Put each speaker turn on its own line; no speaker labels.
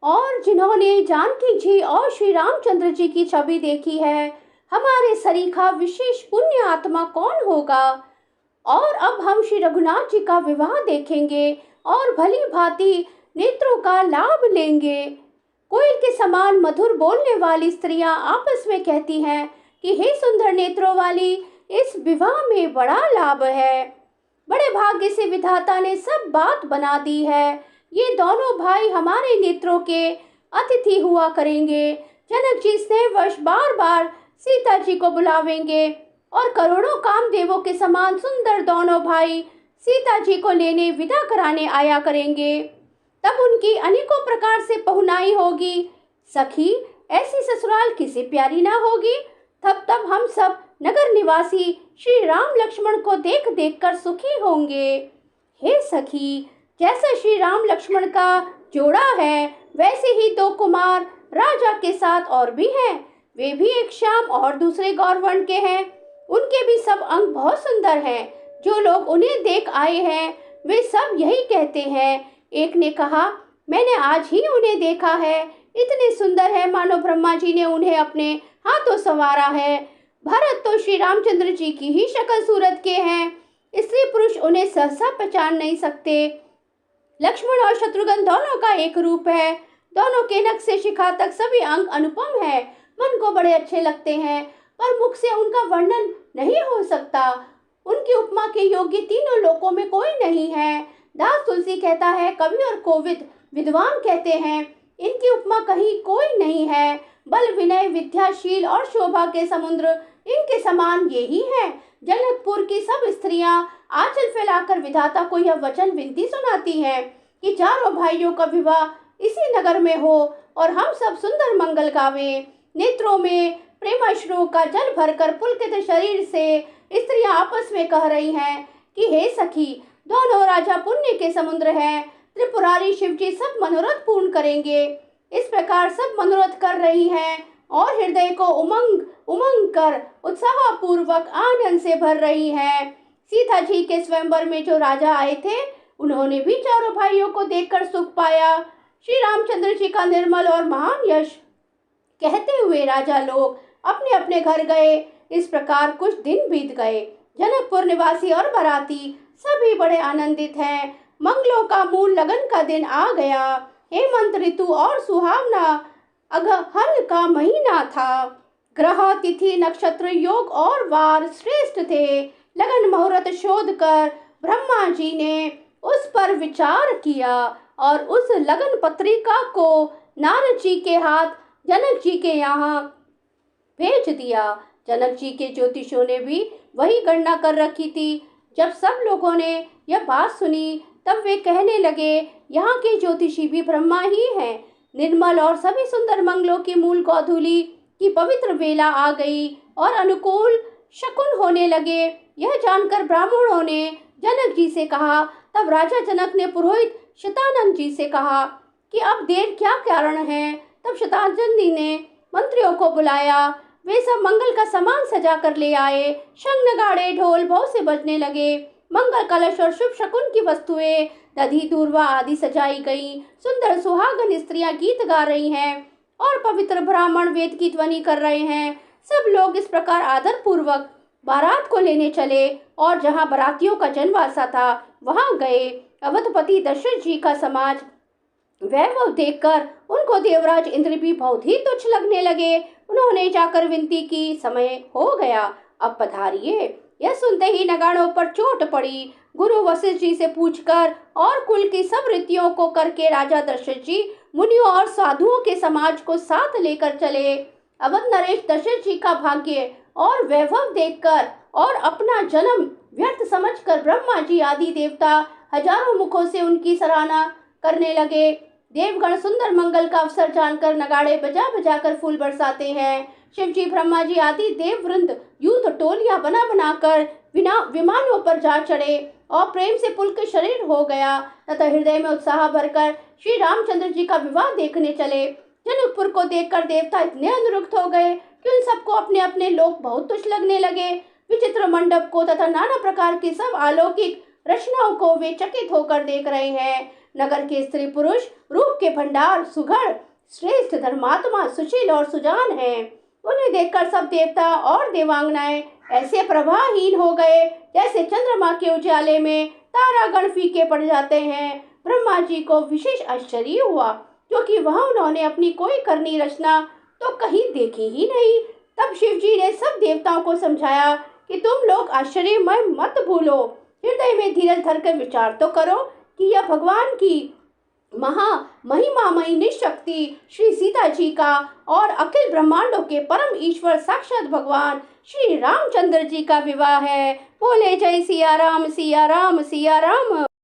और जिन्होंने जानकी जी और श्री रामचंद्र जी की छवि देखी है, हमारे सरीखा विशेष पुण्य आत्मा कौन होगा। और अब हम श्री रघुनाथ जी का विवाह देखेंगे और भली भांति नेत्रों का लाभ लेंगे। कोयल के समान मधुर बोलने वाली स्त्रियां आपस में कहती हैं कि हे सुंदर नेत्रों वाली, इस विवाह में बड़ा लाभ है। बड़े भाग्य से विधाता ने सब बात बना दी है। ये दोनों भाई हमारे नेत्रों के अतिथि हुआ करेंगे। जनक जी स्नेहवश बार बार सीता जी को बुलावेंगे और करोड़ों कामदेवों के समान सुंदर दोनों भाई सीता जी को लेने विदा कराने आया करेंगे। तब उनकी अनेकों प्रकार से पहुनाई होगी। सखी, ऐसी ससुराल किसे प्यारी ना होगी। तब हम सब नगर निवासी श्री राम लक्ष्मण को देख देख कर सुखी होंगे। हे सखी, जैसा श्री राम लक्ष्मण का जोड़ा है, वैसे ही दो कुमार राजा के साथ और भी हैं। वे भी एक श्याम और दूसरे गौरवर्ण के हैं। उनके भी सब अंग बहुत सुंदर हैं। जो लोग उन्हें देख आए हैं, वे सब यही कहते हैं। एक ने कहा, मैंने आज ही उन्हें देखा है, इतने सुंदर है मानो ब्रह्मा जी ने उन्हें अपने हाथों संवारा है। भरत तो श्री रामचंद्र जी की ही शक्ल सूरत के हैं, स्त्री पुरुष उन्हें सहसा पहचान नहीं सकते। लक्ष्मण और शत्रुघ्न दोनों का एक रूप है। दोनों के नख से शिखा तक सभी अंग अनुपम है, मन को बड़े अच्छे लगते हैं, पर मुख से उनका वर्णन नहीं हो सकता। उनकी उपमा के योग्य तीनों लोकों में कोई नहीं है। दास तुलसी कहता है, कवि और कोविद विद्वान कहते हैं, इनकी उपमा कहीं कोई नहीं है। बल विनय विद्याशील और शोभा के समुद्र इनके समान ये ही है। जनकपुर की सब स्त्रियां आंचल फैलाकर विधाता को यह वचन विनती सुनाती हैं कि चारों भाइयों का विवाह इसी नगर में हो और हम सब सुंदर मंगल गावे। नेत्रों में प्रेमाश्रुओं का जल भरकर पुलकित शरीर से स्त्रियां आपस में कह रही हैं कि हे सखी, दोनों राजा पुण्य के समुद्र हैं। त्रिपुरारी शिव जी सब मनोरथ पूर्ण करेंगे। इस प्रकार सब मनोरथ कर रही हैं और हृदय को उमंग उमंग कर उत्साह पूर्वक आनंद से भर रही हैं। सीता जी के स्वयंवर में जो राजा आए थे, उन्होंने भी चारों भाइयों को देखकर सुख पाया। श्री रामचंद्र जी का निर्मल और महान यश कहते हुए राजा लोग अपने अपने घर गए। इस प्रकार कुछ दिन बीत गए। जनकपुर निवासी और बाराती सभी बड़े आनंदित हैं। मंगलों का मूल लगन का दिन आ गया। हेमंत ऋतु और सुहावना अगहन का महीना था। ग्रह तिथि नक्षत्र योग और वार श्रेष्ठ थे। लगन मुहूर्त शोध कर ब्रह्मा जी ने उस पर विचार किया और उस लगन पत्रिका को नारद जी के हाथ जनक जी के यहाँ भेज दिया। जनक जी के ज्योतिषों ने भी वही गणना कर रखी थी। जब सब लोगों ने यह बात सुनी, तब वे कहने लगे, यहाँ के ज्योतिषी भी ब्रह्मा ही हैं। निर्मल और सभी सुंदर मंगलों की मूल गोधूली की पवित्र वेला आ गई और अनुकूल शकुन होने लगे। यह जानकर ब्राह्मणों ने जनक जी से कहा। तब राजा जनक ने पुरोहित शतानंद जी से कहा कि अब देर क्या कारण है। तब शतानंद जी ने मंत्रियों को बुलाया। वे सब मंगल का सामान सजा कर ले आए। शंख नगाड़े ढोल बहुत से बजने लगे। मंगल कलश और शुभ शकुन की वस्तुएं दधी दूर्वा आदि सजाई गई। सुंदर सुहागन स्त्रियां गीत गा रही हैं और पवित्र ब्राह्मण वेद की ध्वनि कर रहे हैं। सब लोग इस प्रकार आदर पूर्वक बारात को लेने चले और जहां बारातियों का जनवासा था, वहां गए। अवधपति दशरथ जी का समाज वैभव देखकर उनको देवराज इंद्र भी बहुत ही तुच्छ लगने लगे। उन्होंने जाकर विनती की, समय हो गया, अब पधारिए। यह सुनते ही नगाड़ों पर चोट पड़ी। गुरु वशिष्ठ जी से पूछकर और कुल की सब रीतियों को करके राजा दशरथ जी मुनियों और साधुओं के समाज को साथ लेकर चले। अवध नरेश दशरथ जी का भाग्य और वैभव देखकर और अपना जन्म व्यर्थ समझकर ब्रह्मा जी आदि देवता हजारों मुखों से उनकी सराहना करने लगे। देवगण सुंदर मंगल का अवसर जानकर नगाड़े बजा बजा कर फूल बरसाते हैं। शिव जी ब्रह्मा जी आदि देव वृंद युद्ध टोलियां बना बनाकर विमानों पर जा चढ़े और प्रेम से पुलकित शरीर हो गया तथा हृदय में उत्साह भरकर श्री रामचंद्र जी का विवाह देखने चले। जनकपुर को देखकर देवता इतने अनुरुक्त हो गए कि उन सबको अपने अपने लोक बहुत तुच्छ लगने लगे। विचित्र मंडप को तथा नाना प्रकार की सब अलौकिक रचनाओं को वे चकित होकर देख रहे हैं। नगर के स्त्री पुरुष रूप के भंडार सुघड़, श्रेष्ठ, धर्मात्मा, सुशील और सुजान हैं। उन्हें देखकर सब देवता और देवांगनाएं ऐसे प्रभाहीन हो गए जैसे चंद्रमा के उजाले में तारागण फीके पड़ जाते हैं। ब्रह्मा जी को विशेष आश्चर्य हुआ, क्योंकि वह उन्होंने अपनी कोई करनी रचना तो कहीं देखी ही नहीं। तब शिव जी ने सब देवताओं को समझाया कि तुम लोग आश्चर्यमय मत भूलो, हृदय में धीरज धरकर विचार तो करो कि यह भगवान की महिमामयी निशक्ति श्री सीता जी का और अखिल ब्रह्मांडों के परम ईश्वर साक्षात भगवान श्री रामचंद्र जी का विवाह है। बोले जय सिया राम सिया राम सिया राम।